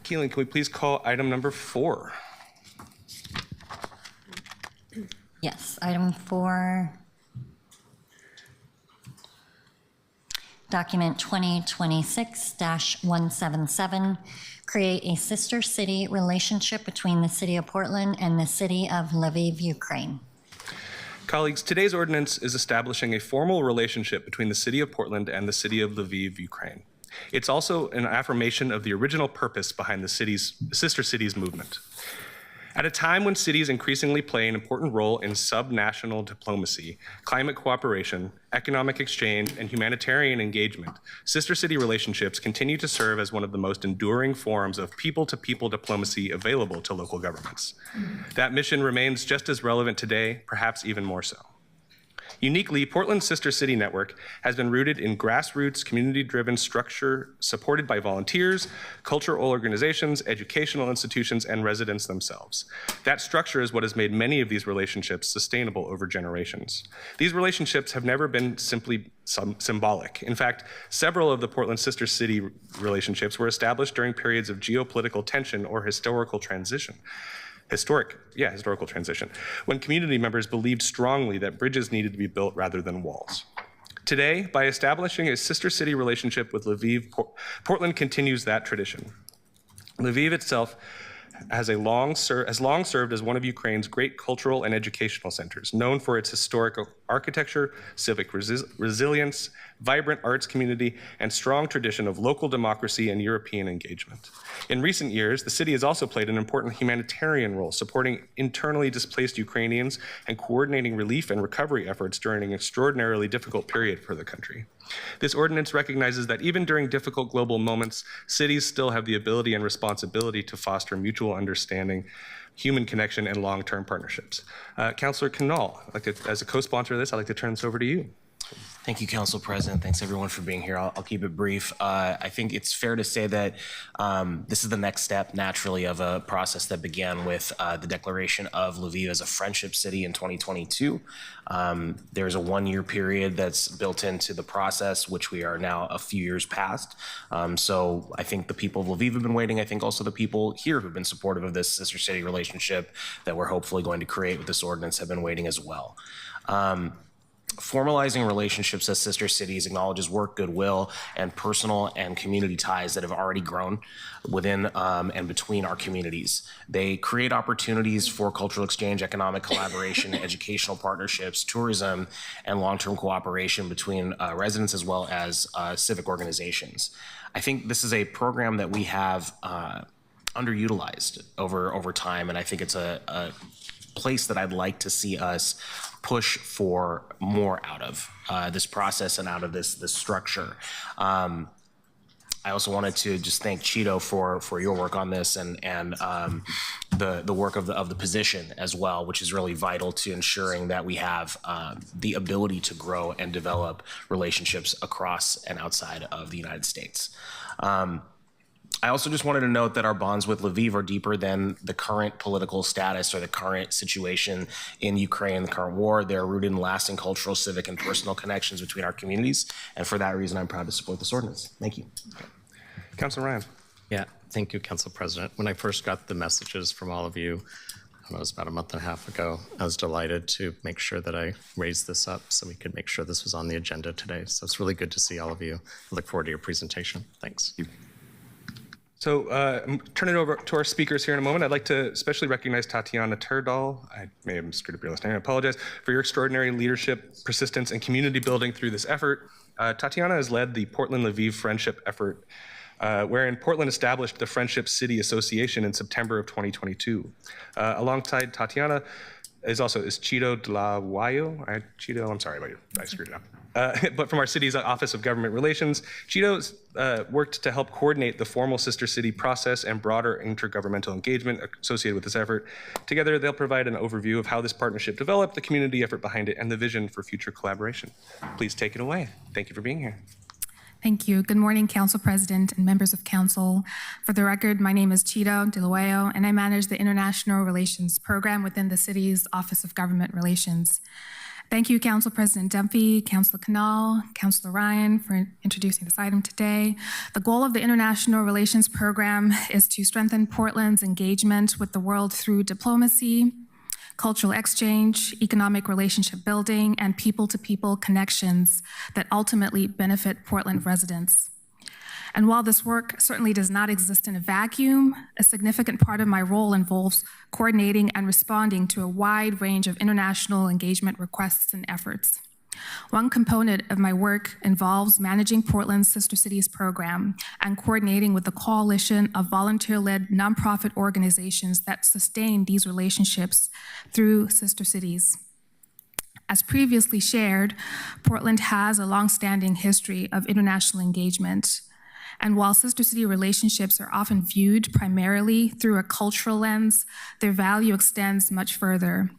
Keelan, can we please call item number 4? Yes, item 4, document 2026-177, create a sister city relationship between the city of Portland and the city of Lviv, Ukraine. Colleagues, today's ordinance is establishing a formal relationship between the city of Portland and the city of Lviv, Ukraine. It's also an affirmation of the original purpose behind the sister cities movement. At a time when cities increasingly play an important role in subnational diplomacy, climate cooperation, economic exchange, and humanitarian engagement, sister city relationships continue to serve as one of the most enduring forms of people-to-people diplomacy available to local governments. That mission remains just as relevant today, perhaps even more so. Uniquely, Portland's Sister City Network has been rooted in grassroots, community-driven structure supported by volunteers, cultural organizations, educational institutions, and residents themselves. That structure is what has made many of these relationships sustainable over generations. These relationships have never been simply symbolic. In fact, several of the Portland Sister City relationships were established during periods of geopolitical tension or historical transition. Historical transition, when community members believed strongly that bridges needed to be built rather than walls. Today, by establishing a sister city relationship with Lviv, Portland continues that tradition. Lviv itself has long served as one of Ukraine's great cultural and educational centers, known for its historic architecture, civic resilience, vibrant arts community, and strong tradition of local democracy and European engagement. In recent years, the city has also played an important humanitarian role, supporting internally displaced Ukrainians and coordinating relief and recovery efforts during an extraordinarily difficult period for the country. This ordinance recognizes that even during difficult global moments, cities still have the ability and responsibility to foster mutual understanding, human connection, and long-term partnerships. Councillor Canal, as a co-sponsor of this, I'd like to turn this over to you. Thank you, Council President. Thanks, everyone, for being here. I'll keep it brief. I think it's fair to say that this is the next step, naturally, of a process that began with the declaration of Lviv as a friendship city in 2022. There's a one-year period that's built into the process, which we are now a few years past. So I think the people of Lviv have been waiting. I think also the people here who've been supportive of this sister city relationship that we're hopefully going to create with this ordinance have been waiting as well. Formalizing relationships as sister cities acknowledges work, goodwill, and personal and community ties that have already grown within and between our communities. They create opportunities for cultural exchange, economic collaboration, educational partnerships, tourism, and long-term cooperation between residents as well as civic organizations. I think this is a program that we have underutilized over time, and I think it's a place that I'd like to see us push for more out of this process and out of this structure. I also wanted to just thank Cheeto for your work on this and the work of the position as well, which is really vital to ensuring that we have the ability to grow and develop relationships across and outside of the United States. I also just wanted to note that our bonds with Lviv are deeper than the current political status or the current situation in Ukraine, the current war. They're rooted in lasting cultural, civic, and personal connections between our communities. And for that reason, I'm proud to support this ordinance. Thank you. Councilor Ryan. Yeah, thank you, Council President. When I first got the messages from all of you, it was about a month and a half ago, I was delighted to make sure that I raised this up so we could make sure this was on the agenda today. So it's really good to see all of you. I look forward to your presentation. Thanks. So turn it over to our speakers here in a moment. I'd like to especially recognize Taitiana Terdal. I may have screwed up your last name. I apologize for your extraordinary leadership, persistence, and community building through this effort. Taitiana has led the Portland-Lviv friendship effort, wherein Portland established the Friendship City Association in September of 2022. Alongside Taitiana is Cheeto Dlawayo. Cheeto, I'm sorry about you. I screwed it up. But from our city's Office of Government Relations, Cheeto's worked to help coordinate the formal sister city process and broader intergovernmental engagement associated with this effort. Together, they'll provide an overview of how this partnership developed, the community effort behind it, and the vision for future collaboration. Please take it away. Thank you for being here. Thank you. Good morning, Council President and members of Council. For the record, my name is Cheeto Dlawayo, and I manage the International Relations Program within the city's Office of Government Relations. Thank you, Council President Dunphy, Councilor Canal, Councilor Ryan for introducing this item today. The goal of the International Relations Program is to strengthen Portland's engagement with the world through diplomacy, cultural exchange, economic relationship building, and people-to-people connections that ultimately benefit Portland residents. And while this work certainly does not exist in a vacuum, a significant part of my role involves coordinating and responding to a wide range of international engagement requests and efforts. One component of my work involves managing Portland's Sister Cities program and coordinating with the coalition of volunteer-led nonprofit organizations that sustain these relationships through Sister Cities. As previously shared, Portland has a longstanding history of international engagement. And while sister city relationships are often viewed primarily through a cultural lens, their value extends much further.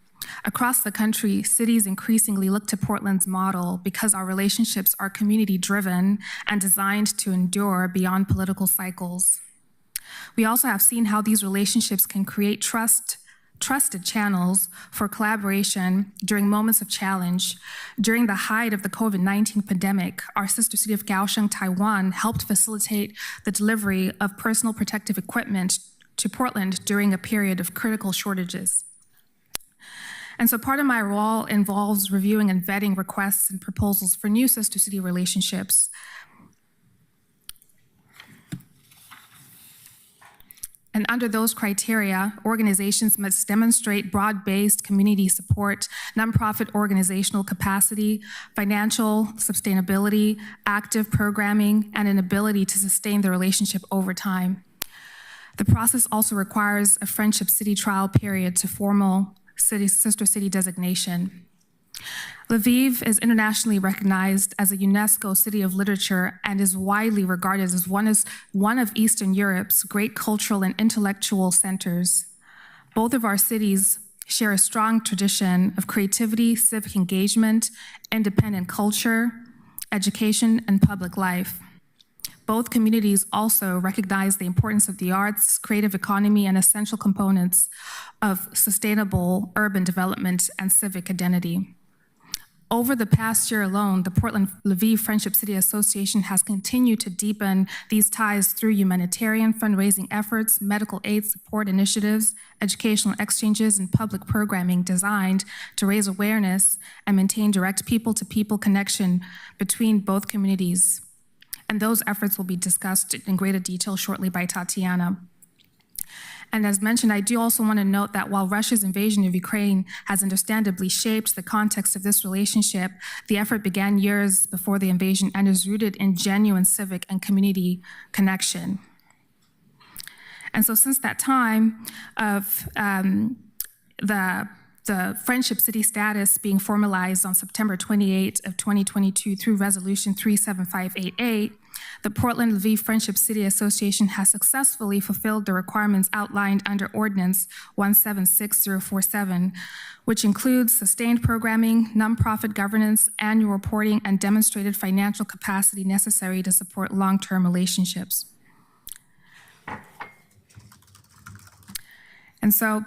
Across the country, cities increasingly look to Portland's model because our relationships are community-driven and designed to endure beyond political cycles. We also have seen how these relationships can create trusted channels for collaboration during moments of challenge. During the height of the COVID-19 pandemic, our sister city of Kaohsiung, Taiwan, helped facilitate the delivery of personal protective equipment to Portland during a period of critical shortages. And so part of my role involves reviewing and vetting requests and proposals for new sister city relationships. And under those criteria, organizations must demonstrate broad-based community support, nonprofit organizational capacity, financial sustainability, active programming, and an ability to sustain the relationship over time. The process also requires a friendship city trial period to formal sister city designation. Lviv is internationally recognized as a UNESCO City of Literature and is widely regarded as one of Eastern Europe's great cultural and intellectual centers. Both of our cities share a strong tradition of creativity, civic engagement, independent culture, education, and public life. Both communities also recognize the importance of the arts, creative economy, and essential components of sustainable urban development and civic identity. Over the past year alone, the Portland-Lviv Friendship City Association has continued to deepen these ties through humanitarian fundraising efforts, medical aid support initiatives, educational exchanges, and public programming designed to raise awareness and maintain direct people-to-people connection between both communities. And those efforts will be discussed in greater detail shortly by Taitiana. And as mentioned, I do also want to note that while Russia's invasion of Ukraine has understandably shaped the context of this relationship, the effort began years before the invasion and is rooted in genuine civic and community connection. And so since that time of the Friendship City status being formalized on September 28 of 2022 through Resolution 37588, the Portland-Lviv Friendship City Association has successfully fulfilled the requirements outlined under Ordinance 176047, which includes sustained programming, nonprofit governance, annual reporting, and demonstrated financial capacity necessary to support long-term relationships. And so,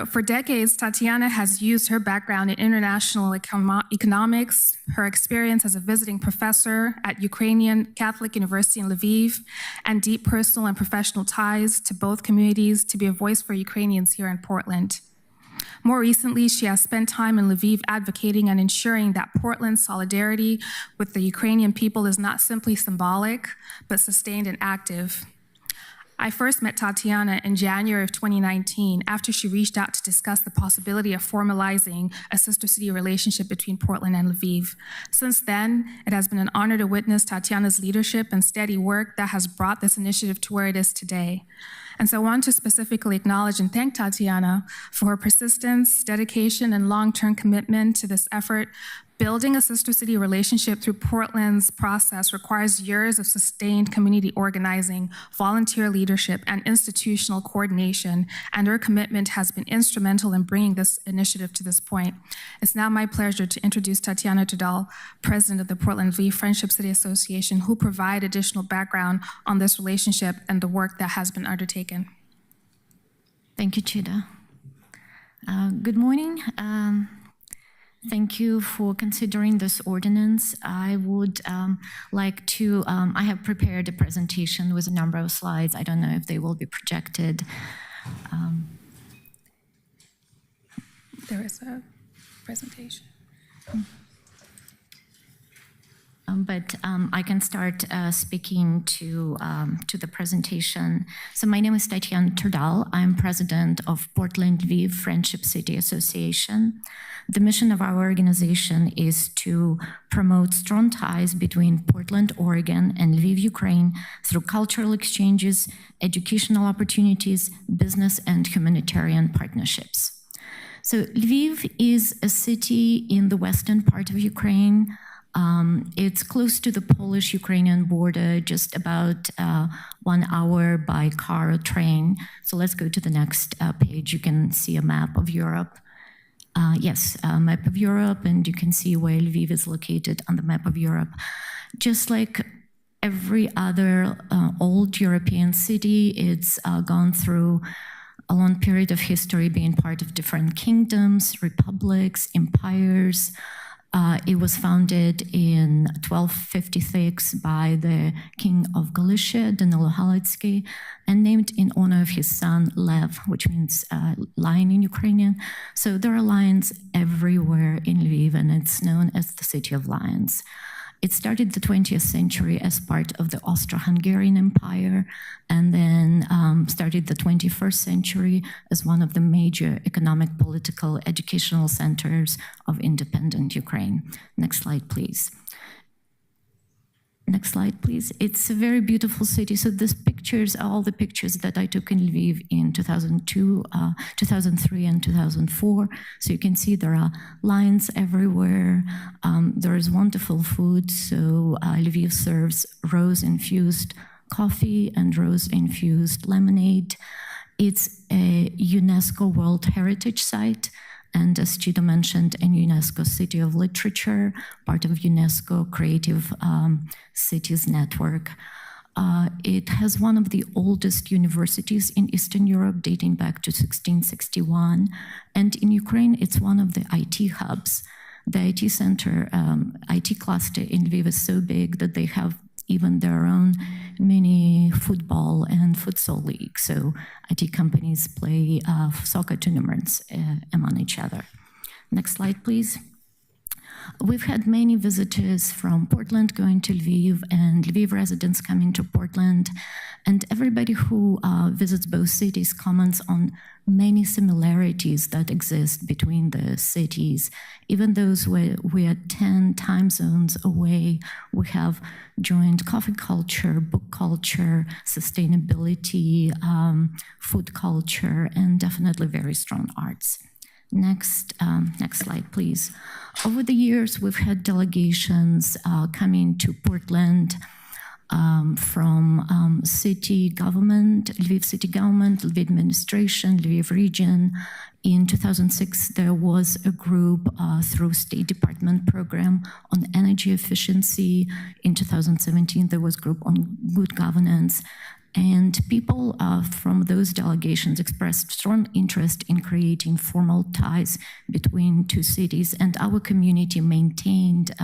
for decades, Taitiana has used her background in international economics, her experience as a visiting professor at Ukrainian Catholic University in Lviv, and deep personal and professional ties to both communities to be a voice for Ukrainians here in Portland. More recently, she has spent time in Lviv advocating and ensuring that Portland's solidarity with the Ukrainian people is not simply symbolic, but sustained and active. I first met Taitiana in January of 2019 after she reached out to discuss the possibility of formalizing a sister city relationship between Portland and Lviv. Since then, it has been an honor to witness Taitiana's leadership and steady work that has brought this initiative to where it is today. And so I want to specifically acknowledge and thank Taitiana for her persistence, dedication, and long-term commitment to this effort. Building a sister city relationship through Portland's process requires years of sustained community organizing, volunteer leadership, and institutional coordination, and her commitment has been instrumental in bringing this initiative to this point. It's now my pleasure to introduce Taitiana Terdal, President of the Portland-Lviv Friendship City Association, who provide additional background on this relationship and the work that has been undertaken. Thank you, Chida. Good morning. Thank you for considering this ordinance. I would like to, I have prepared a presentation with a number of slides. I don't know if they will be projected. There is a presentation. But I can start speaking to the presentation. So my name is Taitiana Terdal. I'm president of Portland-Lviv Friendship City Association. The mission of our organization is to promote strong ties between Portland, Oregon, and Lviv, Ukraine through cultural exchanges, educational opportunities, business, and humanitarian partnerships. So Lviv is a city in the western part of Ukraine. It's close to the Polish-Ukrainian border, just about 1 hour by car or train. So let's go to the next page. You can see a map of Europe. Yes, a map of Europe, and you can see where Lviv is located on the map of Europe. Just like every other old European city, it's gone through a long period of history being part of different kingdoms, republics, empires. It was founded in 1256 by the king of Galicia, Danilo Halitsky, and named in honor of his son Lev, which means lion in Ukrainian. So there are lions everywhere in Lviv, and it's known as the City of Lions. It started the 20th century as part of the Austro-Hungarian Empire, and then started the 21st century as one of the major economic, political, educational centers of independent Ukraine. Next slide, please. Next slide, please. It's a very beautiful city. So these pictures are all the pictures that I took in Lviv in 2002, 2003, and 2004. So you can see there are lions everywhere. There is wonderful food. So Lviv serves rose-infused coffee and rose-infused lemonade. It's a UNESCO World Heritage Site. And as Chito mentioned, a UNESCO City of Literature, part of UNESCO Creative Cities Network. It has one of the oldest universities in Eastern Europe, dating back to 1661. And in Ukraine, it's one of the IT hubs. The IT center, IT cluster in Lviv is so big that they have even their own mini football and futsal league. So IT companies play soccer tournaments among each other. Next slide, please. We've had many visitors from Portland going to Lviv, and Lviv residents coming to Portland. And everybody who visits both cities comments on many similarities that exist between the cities. Even those where we are 10 time zones away, we have joint coffee culture, book culture, sustainability, food culture, and definitely very strong arts. Next slide, please. Over the years, we've had delegations coming to Portland from city government, Lviv city government, Lviv administration, Lviv region. In 2006, there was a group through State Department program on energy efficiency. In 2017, there was a group on good governance. And people from those delegations expressed strong interest in creating formal ties between two cities, and our community maintained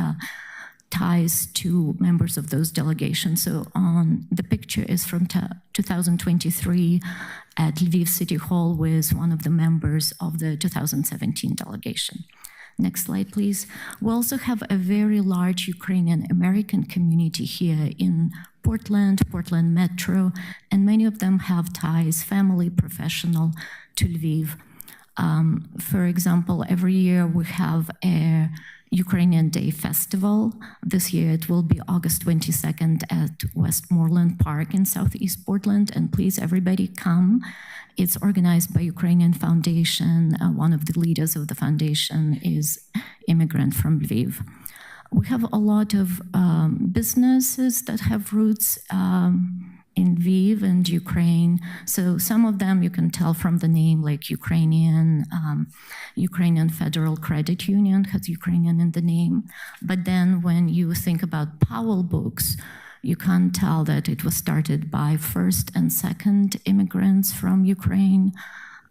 ties to members of those delegations. So the picture is from 2023 at Lviv City Hall with one of the members of the 2017 delegation. Next slide, please. We also have a very large Ukrainian-American community here in Portland Metro, and many of them have ties, family, professional, to Lviv. For example, every year we have a Ukrainian Day Festival. This year it will be August 22nd at Westmoreland Park in Southeast Portland, and please everybody come. It's organized by Ukrainian Foundation. One of the leaders of the foundation is immigrant from Lviv. We have a lot of businesses that have roots in Lviv and Ukraine. So some of them you can tell from the name, like Ukrainian Federal Credit Union has Ukrainian in the name. But then when you think about Powell Books, you can't tell that it was started by first and second immigrants from Ukraine.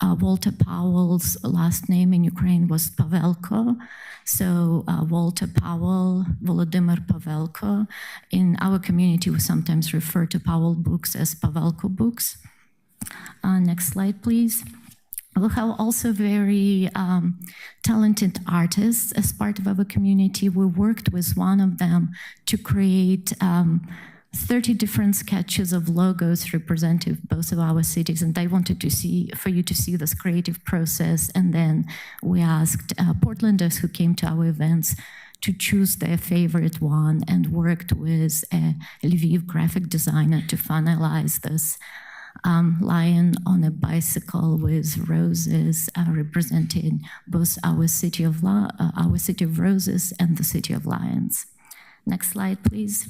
Walter Powell's last name in Ukraine was Pavelko. So Walter Powell, Volodymyr Pavelko. In our community, we sometimes refer to Powell books as Pavelko books. Next slide, please. We have also very talented artists as part of our community. We worked with one of them to create 30 different sketches of logos representing both of our cities, and I wanted to for you to see this creative process. And then we asked Portlanders who came to our events to choose their favorite one, and worked with a Lviv graphic designer to finalize this lion on a bicycle with roses representing both our city of roses and the city of lions. Next slide, please.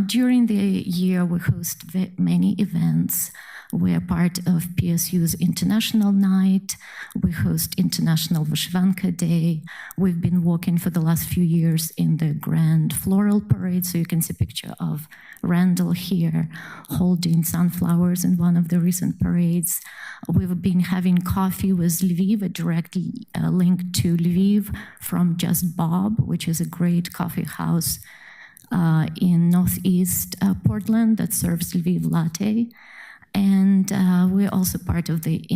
During the year, we host many events. We are part of PSU's International Night. We host International Vyshyvanka Day. We've been working for the last few years in the Grand Floral Parade, so you can see a picture of Randall here holding sunflowers in one of the recent parades. We've been having coffee with Lviv, a direct link to Lviv from Just Bob, which is a great coffee house in northeast Portland that serves Lviv latte. And we're also part of the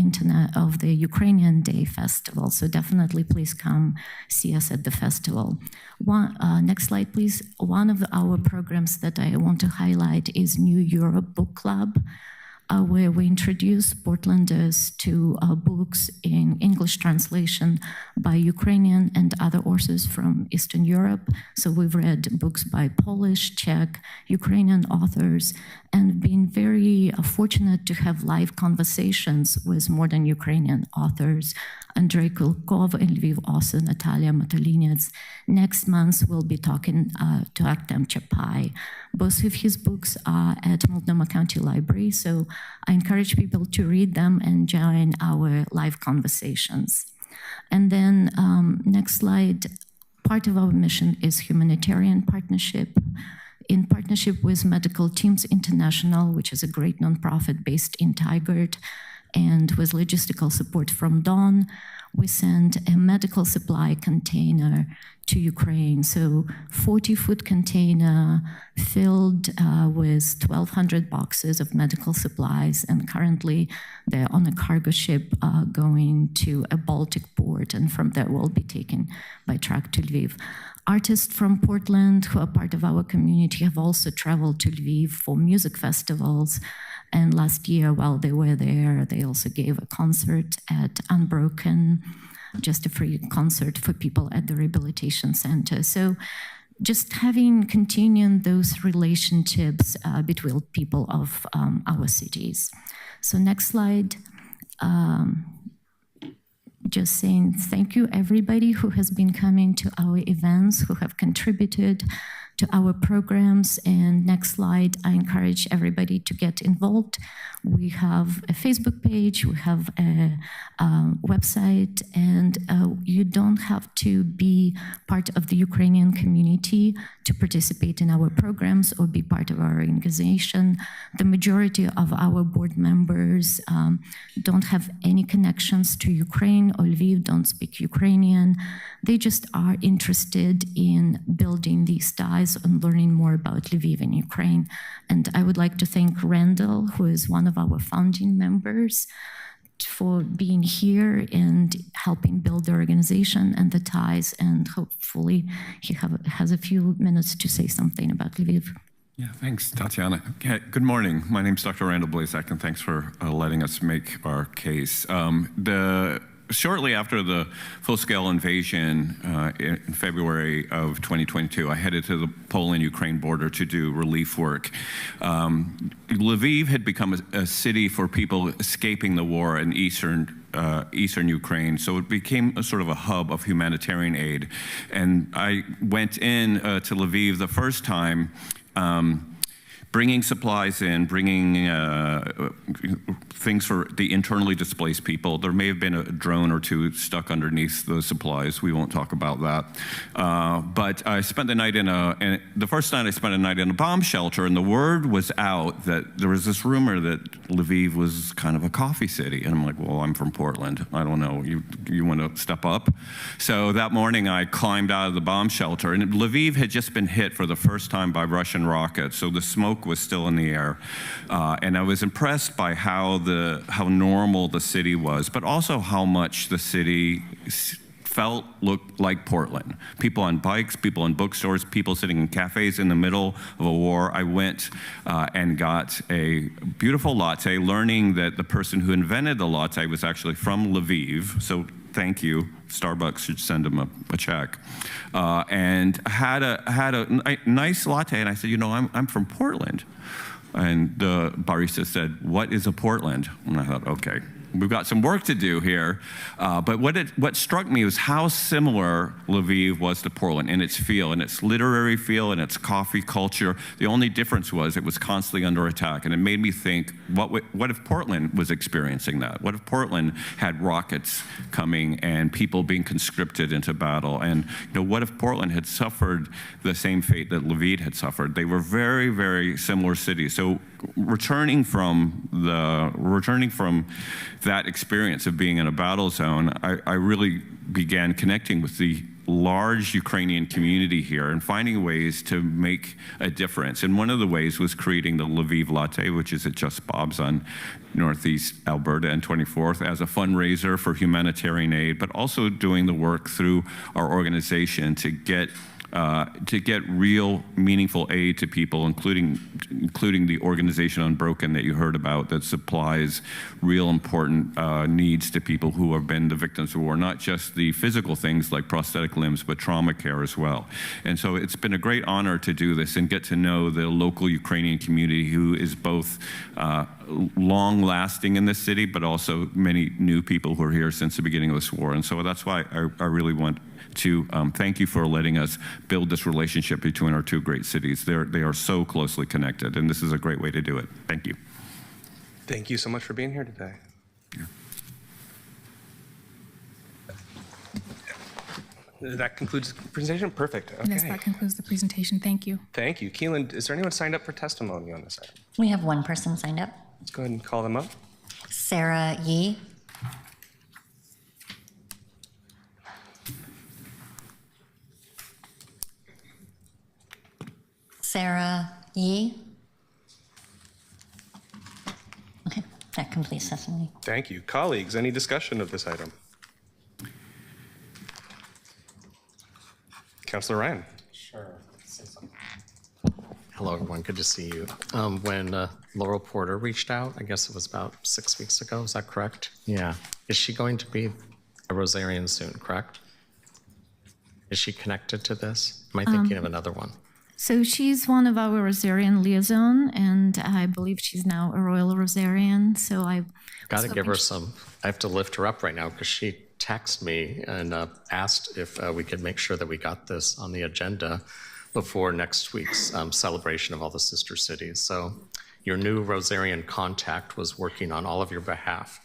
Ukrainian Day Festival, so definitely please come see us at the festival. Next slide, please. One of our programs that I want to highlight is New Europe Book Club, where we introduce Portlanders to books in English translation by Ukrainian and other authors from Eastern Europe. So we've read books by Polish, Czech, Ukrainian authors, and been very fortunate to have live conversations with modern Ukrainian authors. Andrei Kulkov and Lviv author Natalia Matolinets. Next month, we'll be talking to Artem Chapai. Both of his books are at Multnomah County Library, so I encourage people to read them and join our live conversations. And then next slide, part of our mission is humanitarian partnership. In partnership with Medical Teams International, which is a great nonprofit based in Tigard, and with logistical support from Dawn, we sent a medical supply container to Ukraine. So 40-foot container filled with 1,200 boxes of medical supplies, and currently they're on a cargo ship going to a Baltic port, and from there will be taken by truck to Lviv. Artists from Portland who are part of our community have also traveled to Lviv for music festivals. And last year, while they were there, they also gave a concert at Unbroken, just a free concert for people at the rehabilitation center. So just continuing those relationships between people of our cities. So next slide. Just saying thank you everybody who has been coming to our events, who have contributed to our programs. And next slide, I encourage everybody to get involved. We have a Facebook page, we have a website, and you don't have to be part of the Ukrainian community to participate in our programs or be part of our organization. The majority of our board members don't have any connections to Ukraine or Lviv, don't speak Ukrainian. They just are interested in building these ties and learning more about Lviv and Ukraine. And I would like to thank Randall, who is one of our founding members, for being here and helping build the organization and the ties. And hopefully he has a few minutes to say something about Lviv. Yeah, thanks, Taitiana. Okay, good morning. My name is Dr. Randall Blazak, and thanks for letting us make our case. Shortly after the full-scale invasion in February of 2022, I headed to the Poland-Ukraine border to do relief work. Lviv had become a city for people escaping the war in eastern Ukraine, so it became a sort of a hub of humanitarian aid. And I went in to Lviv the first time bringing supplies in, bringing things for the internally displaced people. There may have been a drone or two stuck underneath those supplies. We won't talk about that. But I spent the night the first night I spent a night in a bomb shelter, and the word was out that there was this rumor that Lviv was kind of a coffee city. And I'm like, well, I'm from Portland. I don't know. You want to step up? So that morning I climbed out of the bomb shelter, and Lviv had just been hit for the first time by Russian rockets, so the smoke was still in the air. And I was impressed by how normal the city was, but also how much the city looked like Portland. People on bikes, people in bookstores, people sitting in cafes in the middle of a war. I went and got a beautiful latte, learning that the person who invented the latte was actually from Lviv. So thank you. Starbucks should send him a check. And had a nice latte, and I said, I'm from Portland. And the barista said, what is a Portland? And I thought, okay, we've got some work to do here. But what struck me was how similar Lviv was to Portland in its feel, in its literary feel, in its coffee culture. The only difference was it was constantly under attack. And it made me think, what if Portland was experiencing that? What if Portland had rockets coming and people being conscripted into battle? And what if Portland had suffered the same fate that Lviv had suffered? They were very, very similar cities. So returning from that experience of being in a battle zone, I really began connecting with the large Ukrainian community here and finding ways to make a difference. And one of the ways was creating the Lviv Latte, which is at Just Bob's on Northeast Alberta and 24th, as a fundraiser for humanitarian aid, but also doing the work through our organization to get real meaningful aid to people, including the organization Unbroken that you heard about, that supplies real important needs to people who have been the victims of war, not just the physical things like prosthetic limbs, but trauma care as well. And so it's been a great honor to do this and get to know the local Ukrainian community, who is both long-lasting in this city, but also many new people who are here since the beginning of this war. And so that's why I really want to thank you for letting us build this relationship between our two great cities. They are so closely connected, and this is a great way to do it. Thank you. Thank you so much for being here today. Yeah. That concludes the presentation? Perfect. Okay. Yes, that concludes the presentation. Thank you. Thank you. Keelan, is there anyone signed up for testimony on this item? We have one person signed up. Let's go ahead and call them up. Sarah Yee. Sarah Yee. Okay, that completes testimony. Thank you. Colleagues, any discussion of this item? Councillor Ryan. Sure. Hello, everyone. Good to see you. When Laurel Porter reached out, I guess it was about 6 weeks ago. Is that correct? Yeah. Is she going to be a Rosarian soon, correct? Is she connected to this? Am I thinking of another one? So she's one of our Rosarian liaison, and I believe she's now a Royal Rosarian. So I got to give her some. I have to lift her up right now because she texted me and asked if we could make sure that we got this on the agenda before next week's celebration of all the sister cities. So your new Rosarian contact was working on all of your behalf.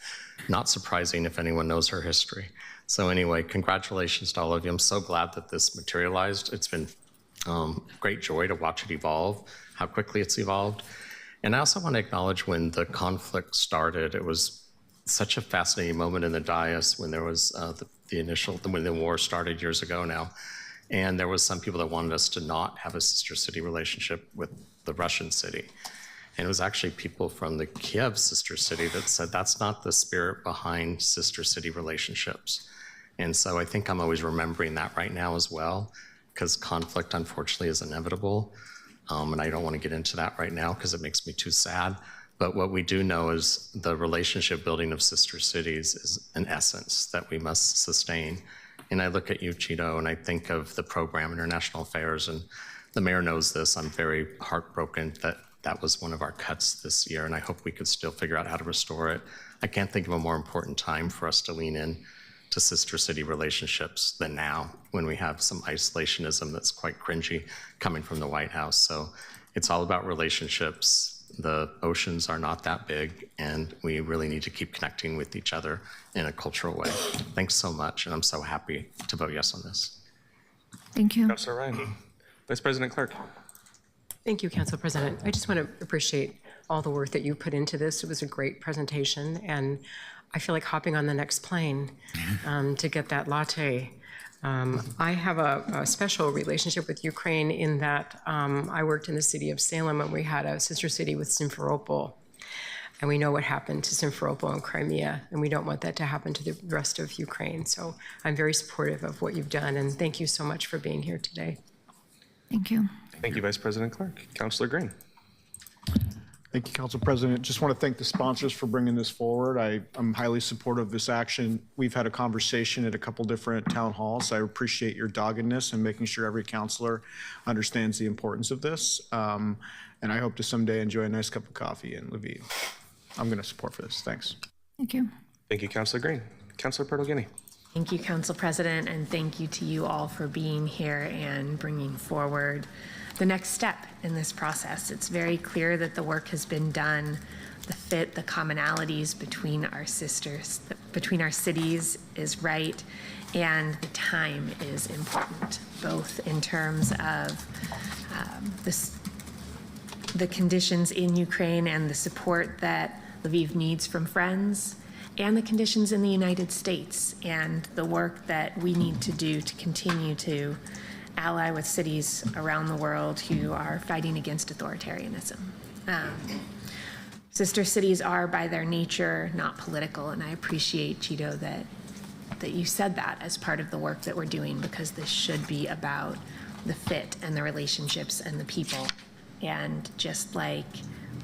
Not surprising if anyone knows her history. So anyway, congratulations to all of you. I'm so glad that this materialized. It's been great joy to watch it evolve, how quickly it's evolved. And I also want to acknowledge when the conflict started, it was such a fascinating moment in the dais when there was when the war started years ago now. And there was some people that wanted us to not have a sister city relationship with the Russian city. And it was actually people from the Kiev sister city that said that's not the spirit behind sister city relationships. And so I think I'm always remembering that right now as well, because conflict, unfortunately, is inevitable. And I don't want to get into that right now because it makes me too sad. But what we do know is the relationship building of sister cities is an essence that we must sustain. And I look at you, Cheeto, and I think of the program, International Affairs, and the mayor knows this. I'm very heartbroken that that was one of our cuts this year, and I hope we could still figure out how to restore it. I can't think of a more important time for us to lean in to sister city relationships than now, when we have some isolationism that's quite cringy coming from the White House. So It's all about relationships. The oceans are not that big, and we really need to keep connecting with each other in a cultural way. Thanks so much, and I'm so happy to vote yes on this. Thank you. Councilor Ryan. Vice President Clark. Thank you, Council President. I just want to appreciate all the work that you put into this. It was a great presentation, and I feel like hopping on the next plane to get that latte. I have a special relationship with Ukraine in that I worked in the city of Salem, and we had a sister city with Simferopol. And we know what happened to Simferopol and Crimea, and we don't want that to happen to the rest of Ukraine. So I'm very supportive of what you've done, and thank you so much for being here today. Thank you. Thank you, Vice President Clark. Councilor Green. Thank you, Council President. Just want to thank the sponsors for bringing this forward. I'm highly supportive of this action. We've had a conversation at a couple different town halls. I appreciate your doggedness and making sure every councilor understands the importance of this. And I hope to someday enjoy a nice cup of coffee in Lviv. I'm going to support for this. Thanks. Thank you. Thank you, Councilor Green. Councilor Portal-Guinea. Thank you, Council President, and thank you to you all for being here and bringing forward the next step in this process. It's very clear that the work has been done. The fit, the commonalities between our sisters, between our cities is right, and the time is important, both in terms of the conditions in Ukraine and the support that Lviv needs from friends, and the conditions in the United States, and the work that we need to do to continue to ally with cities around the world who are fighting against authoritarianism. Sister cities are, by their nature, not political, and I appreciate, Cheeto, that you said that as part of the work that we're doing, because this should be about the fit and the relationships and the people. And just like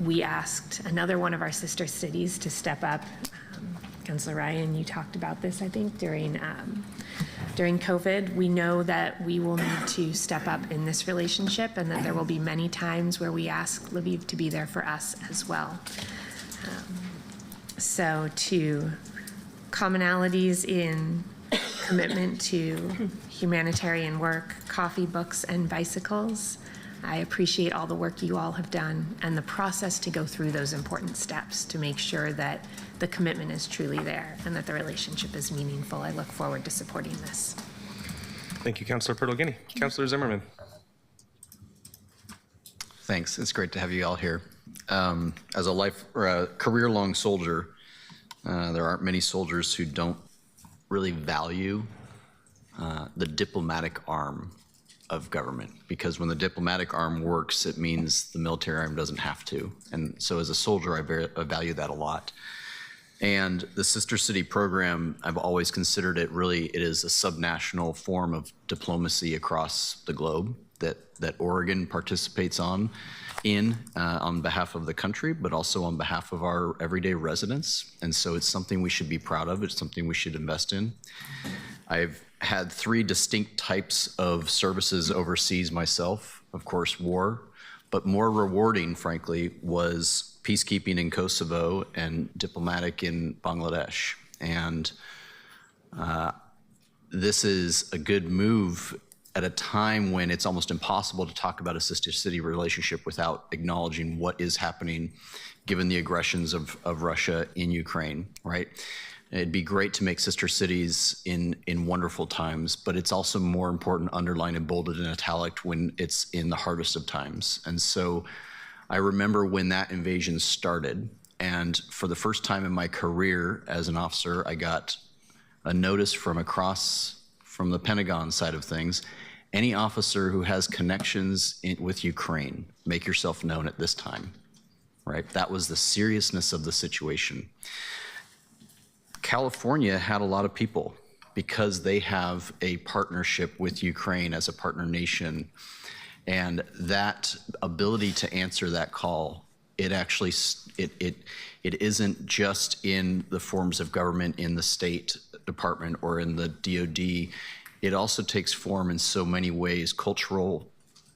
we asked another one of our sister cities to step up, Councilor Ryan, you talked about this, I think, during COVID. We know that we will need to step up in this relationship, and that there will be many times where we ask Lviv to be there for us as well. So to commonalities in commitment to humanitarian work, coffee, books, and bicycles, I appreciate all the work you all have done and the process to go through those important steps to make sure that the commitment is truly there and that the relationship is meaningful. I look forward to supporting this. Thank you, Councilor Portal-Guinea. Councilor Zimmerman. Thanks. It's great to have you all here. As a career-long soldier, there aren't many soldiers who don't really value the diplomatic arm of government, because when the diplomatic arm works, it means the military arm doesn't have to. And so as a soldier, I value that a lot. And the Sister City program, I've always considered it is a subnational form of diplomacy across the globe that Oregon participates on behalf of the country, but also on behalf of our everyday residents. And so it's something we should be proud of. It's something we should invest in. I've had 3 distinct types of services overseas myself. Of course, war, but more rewarding, frankly, was peacekeeping in Kosovo and diplomatic in Bangladesh. And this is a good move at a time when it's almost impossible to talk about a sister city relationship without acknowledging what is happening given the aggressions of Russia in Ukraine, right? It'd be great to make sister cities in wonderful times, but it's also more important, underlined and bolded and italic, when it's in the hardest of times. And so I remember when that invasion started, and for the first time in my career as an officer, I got a notice from the Pentagon side of things: any officer who has connections with Ukraine, make yourself known at this time, right? That was the seriousness of the situation. California had a lot of people because they have a partnership with Ukraine as a partner nation. And that ability to answer that call, it isn't just in the forms of government in the State Department or in the DOD. It also takes form in so many ways, cultural,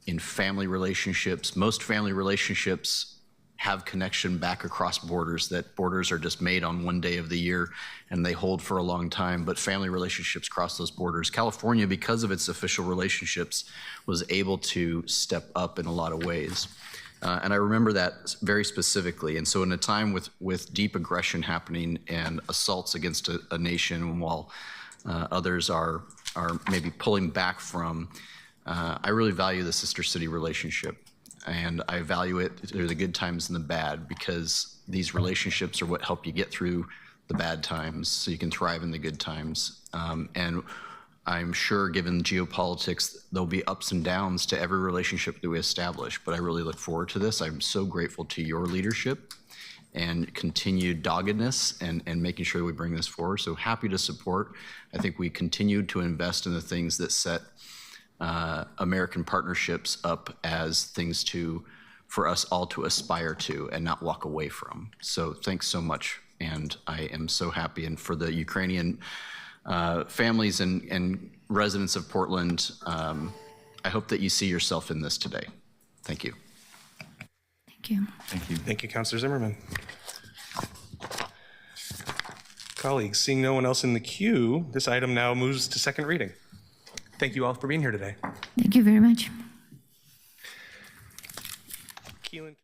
in family relationships. Most family relationships have connection back across borders, that borders are just made on one day of the year and they hold for a long time, but family relationships cross those borders. California, because of its official relationships, was able to step up in a lot of ways. And I remember that very specifically. And so in a time with deep aggression happening and assaults against a nation while others are maybe pulling back from, I really value the sister city relationship. And I value it through the good times and the bad, because these relationships are what help you get through the bad times so you can thrive in the good times. And I'm sure, given geopolitics, there'll be ups and downs to every relationship that we establish, but I really look forward to this. I'm so grateful to your leadership and continued doggedness and making sure we bring this forward. So happy to support. I think we continue to invest in the things that set American partnerships up as things for us all to aspire to and not walk away from. So thanks so much. And I am so happy. And for the Ukrainian families and residents of Portland, I hope that you see yourself in this today. Thank you. Thank you. Thank you. Thank you, Councilor Zimmerman. Colleagues, seeing no one else in the queue, this item now moves to second reading. Thank you all for being here today. Thank you very much. Keelan.